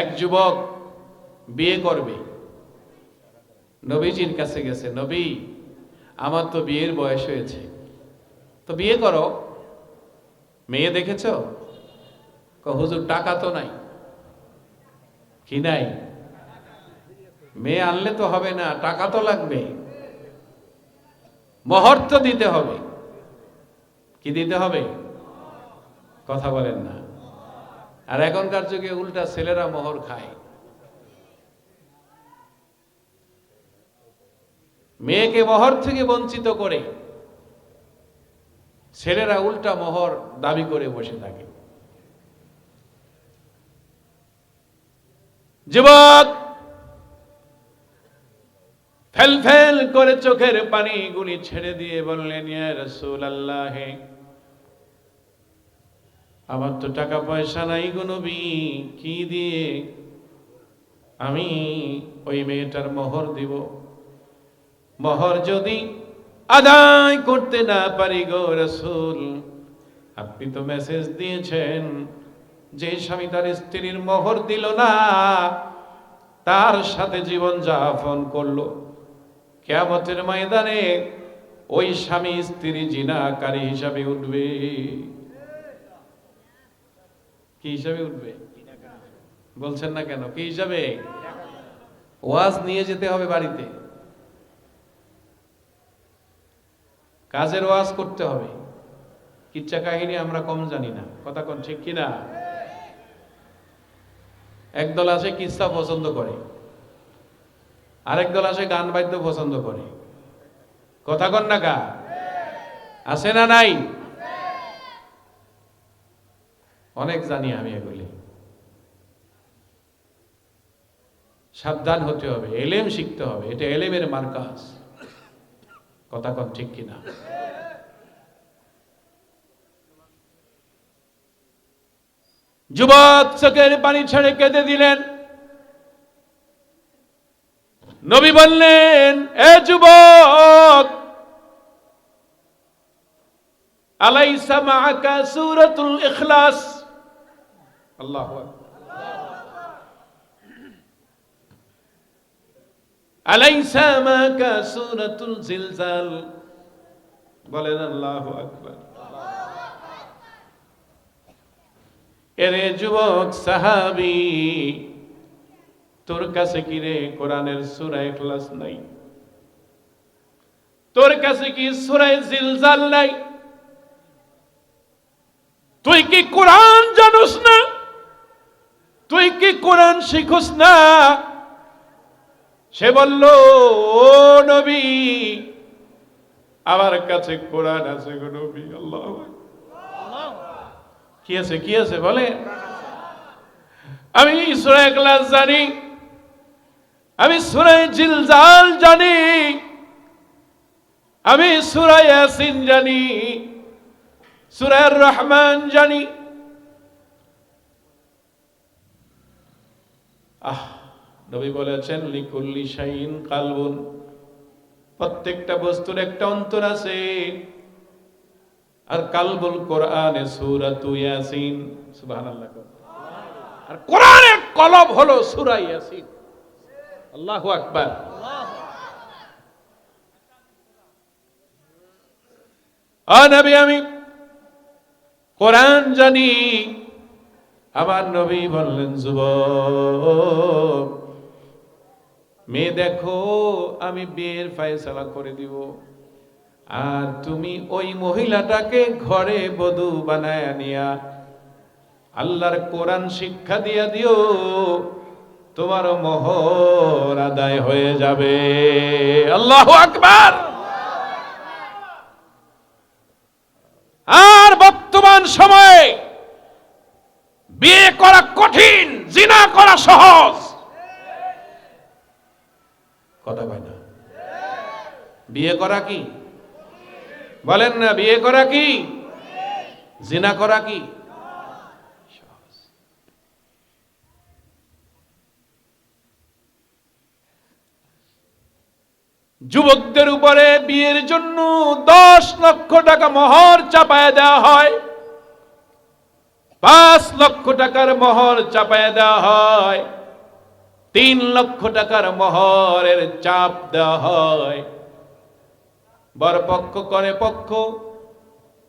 এক যুবক বিয়ে করবে, নবীজির কাছে গেছে, নবী আমার তো বিয়ের বয়স হয়েছে, তো বিয়ে করো। মেয়ে দেখেছ? হুজুর টাকা তো নাই। কি নাই? মেয়ে আনলে তো হবে না, টাকা তো লাগবে, মোহর তো দিতে হবে। কি দিতে হবে? কথা বলেন না। আর এখনকার যুগে উল্টা ছেলেরা মোহর খায়। মেয়েকে মোহর থেকে বঞ্চিত করে ছেলেরা উল্টা মোহর দাবি করে বসে থাকে। যুবক ফেল ফেল করে চোখের পানিগুলি ছেড়ে দিয়ে বললেন, ইয়া রাসূলুল্লাহ, আমার তো টাকা পয়সা নাই গো নবী, কি দিয়ে আমি ওই মেয়েটার মোহর দিব? মোহর যদি আদায় করতে না পারি গো রাসূল, আপনি তো মেসেজ দিয়েছেন যে স্বামী তার স্ত্রীর মোহর দিল না, তার সাথে জীবন যাপন করলো, কিয়ামতের ময়দানে ওই স্বামী স্ত্রী জিনাকারী হিসাবে উঠবে। কি হিসাবে উঠবে? বলছেন না কেন? কি হিসাবে? ওয়াজ নিয়ে যেতে হবে বাড়িতে, কাজের ওয়াজ করতে হবে। কিচ্ছা কাহিনী আমরা কম জানি না, কথা কোন ঠিক কিনা? একদল আছে কিচ্ছা পছন্দ করে, আরেক দল আছে গান বাদ্য পছন্দ করে, কথা কন না কা? আছে না নাই? অনেক জানি আমি এগুলি। সাবধান হতে হবে, এলেম শিখতে হবে, এটা এলেমের মার্কাজ, কথা কন ঠিক কিনা? যুবক চোখের পানি ছেড়ে কেঁদে দিলেন। নবী বললেন, এ যুবক, আলাইসা মাআকা সূরাতুল ইখলাস? আল্লাহু আকবার। আলাইসা মাআকা সূরাতুল জিলজাল? বলেন আল্লাহু আকবার। এরে যুবক সাহাবী, তোর কাছে কি রে কোরআনের সূরা ইখলাস নাই? তোর কাছে কি সূরা জিলজাল নাই? তুই কি কোরআন জানোস না? তুই কি কোরআন শিখোস না? সে বলল, ও নবী, আমার কাছে কোরআন আছে গো নবী। আল্লাহু আকবার। কি আছে? কি আছে বলে? আমি সূরা ইখলাস জানি, আমি সূরা জিলজাল জানি, আমি সূরা ইয়াসিন জানি, সূরা আর রহমান জানি। নবী বলেছেন, লিকুল্লি শাইইন কালবুন, প্রত্যেকটা বস্তুর একটা অন্তর আছে, আর কালবুল কোরআনে সূরাতু ইয়াসিন। সুবহানাল্লাহ। আর কোরআনের কলব হলো সূরা ইয়াসিন। আল্লাহু আকবার। নবী, আমি কোরআন জানি। আমার নবী বললেন, যুবক, মেয়ে দেখো, আমি বিয়ের ফয়সালা করে দিব, আর তুমি ওই মহিলাটাকে ঘরে বধূ বানায় নিয়া আল্লাহর কোরআন শিক্ষা দিয়া দিও, তোমার মোহর আদায় হয়ে যাবে। আল্লাহু আকবার। আর বর্তমান সময়ে বিয়ে করা কঠিন, জিনা করা সহজ, কথা কয় না? বিয়ে করা কি? বলেন না, বিয়ে করা কি? জিনা করা কি? যুবকদের উপরে বিয়ের জন্য 10 লক্ষ টাকা মোহর চাপায় দেওয়া হয়। 5 লক্ষ টাকার মোহর চাপায় দেওয়া হয়, 3 লক্ষ টাকার মোহরের চাপ দেওয়া হয়। বরপক্ষ করে পক্ষ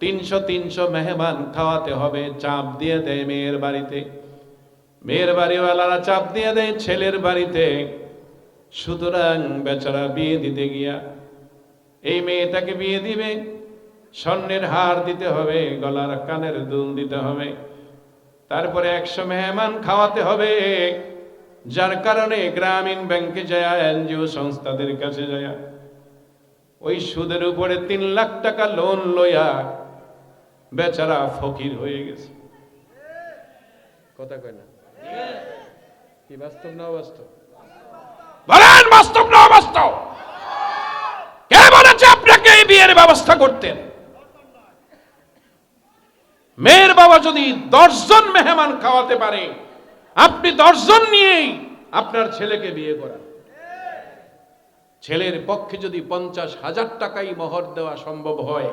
300 মেহমান খাওয়াতে হবে, চাপ দিয়ে দেয় মেয়ের বাড়িতে। মেয়ের বাড়িওয়ালারা চাপ দিয়ে দেয় ছেলের বাড়িতে। সুতরাং বেচারা বিয়ে দিতে গিয়া, এই মেয়েটাকে বিয়ে দিবে, স্বর্ণের হার দিতে হবে, গলার কানের দুল দিতে হবে, তারপরে 100 মেহমান খাওয়াতে হবে। যার কারণে গ্রামীণ ব্যাংকে যায়, এনজিও সংস্থাদের কাছে যায়, ওই সুদের উপরে 3 লাখ টাকা লোন লইয়া বেচারা ফকির হয়ে গেছে। কথা কয় না? কি বাস্তব না অবাস্তব? বলেন বাস্তব না অবাস্তব? কে বলেছে আপনাকে এই বিয়ের ব্যবস্থা করতেন? মেয়ের বাবা যদি 10 জন মেহমান খাওয়াতে পারে, আপনি 10 জন নিয়েই আপনার ছেলেকে বিয়ে করান। ছেলের পক্ষে যদি 50,000 টাকাই মোহর দেওয়া সম্ভব হয়,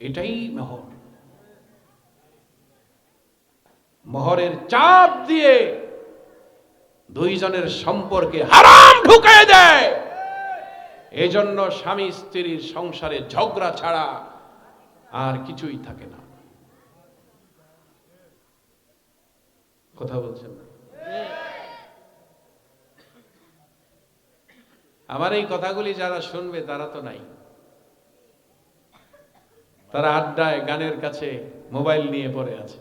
এটাই মোহর। মোহরের চাপ দিয়ে 2 জনের সম্পর্কে হারাম ঢুকায় দেয়। এই জন্য স্বামী স্ত্রীর সংসারে ঝগড়া ছাড়া আর কিছুই থাকে না। কথা বলছেন না? আমার এই কথাগুলি যারা শুনবে তারা তো নাই, তারা আড্ডায় গানের কাছে মোবাইল নিয়ে পড়ে আছে।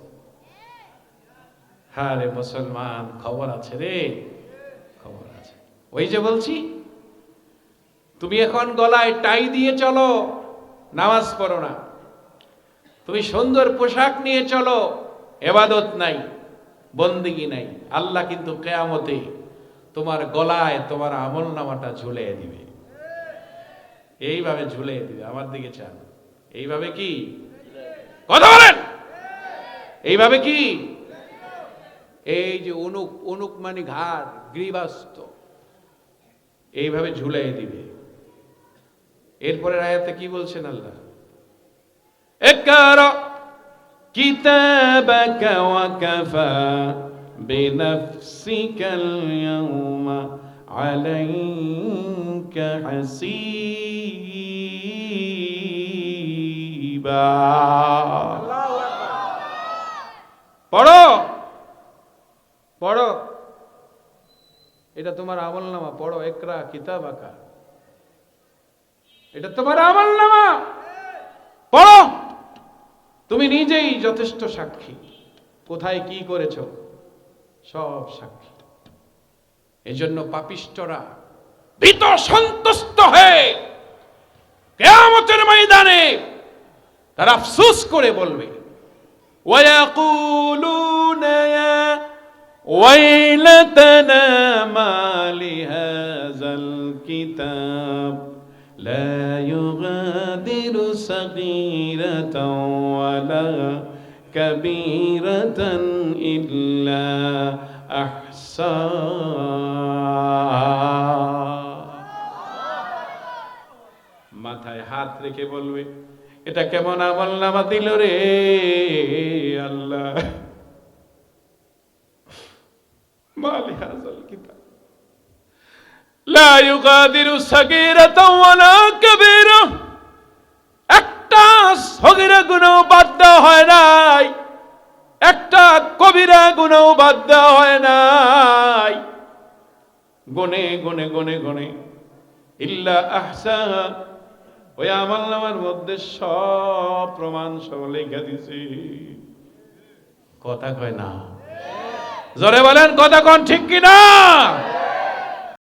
হ্যাঁ রে মুসলমান, খবর আছে রে, খবর আছে। ওই যে বলছি, তুমি এখন গলায় টাই দিয়ে চলো, নামাজ পড়ো না। তুমি সুন্দর পোশাক নিয়ে চলো, ইবাদত নাই, বন্দেগী নাই। আল্লাহ কিন্তু কিয়ামতে তোমার গলায় তোমার আমলনামাটা ঝুলিয়ে দিবে। এইভাবে ঝুলিয়ে দিবে। আমার দিকে চান, এইভাবে কি কথা বলেন? এইভাবে কি? এই যে অনুক, অনুক মানে ঘাড়, গ্রীবাস্ত, এইভাবে ঝুলিয়ে দিবে। এরপরে আয়াতে কি বলছেন আল্লাহ? ইকরা কিতাবাকা ওয়া কাফা বিনাফসিকাল ইয়াওমা আলাইকা হাসিবা। পড়ো পড়ো, এটা তোমার আমলনামা। পড়ো, ইকরা কিতাবাকা, এটা তোমার আমলনামা। পড়ো, তুমি নিজেই যথেষ্ট সাক্ষী। কোথায় কি করেছো সব সাক্ষী। এজন্য পাপিষ্ঠরা ভীত সন্তুষ্ট হয়ে কিয়ামতের ময়দানে তারা আফসোস করে বলবে, ওয়ায়াকুলুনা ইয়া ওয়াইলাতানা মা লিহাযাল কিতাব লা ইউগাদিরু সাগীরাতাও ওয়ালা কাবীরাতান ইল্লা আহসাহা। মাথায় হাত রেখে বলবে, এটা কেমন আমলনামা দিল রে আল্লাহ। মা লিহাযাল কিতাব লা ইউগাদিরু সাগীরাতাও ওয়ালা কাবীরা, একটা সগীরা গুনাহ বাদ দেওয়া হয় নাই, একটা কবিরা গুনাহ বাদ দেওয়া হয় নাই। গুনে গুনে গুনে গুনে ইল্লা আহসাহা, ওই আমলনামার মধ্যে সব প্রমাণ সব লেখা দিছে। কথা কয় না? জোরে বলেন, কথা কোন ঠিক কিনা?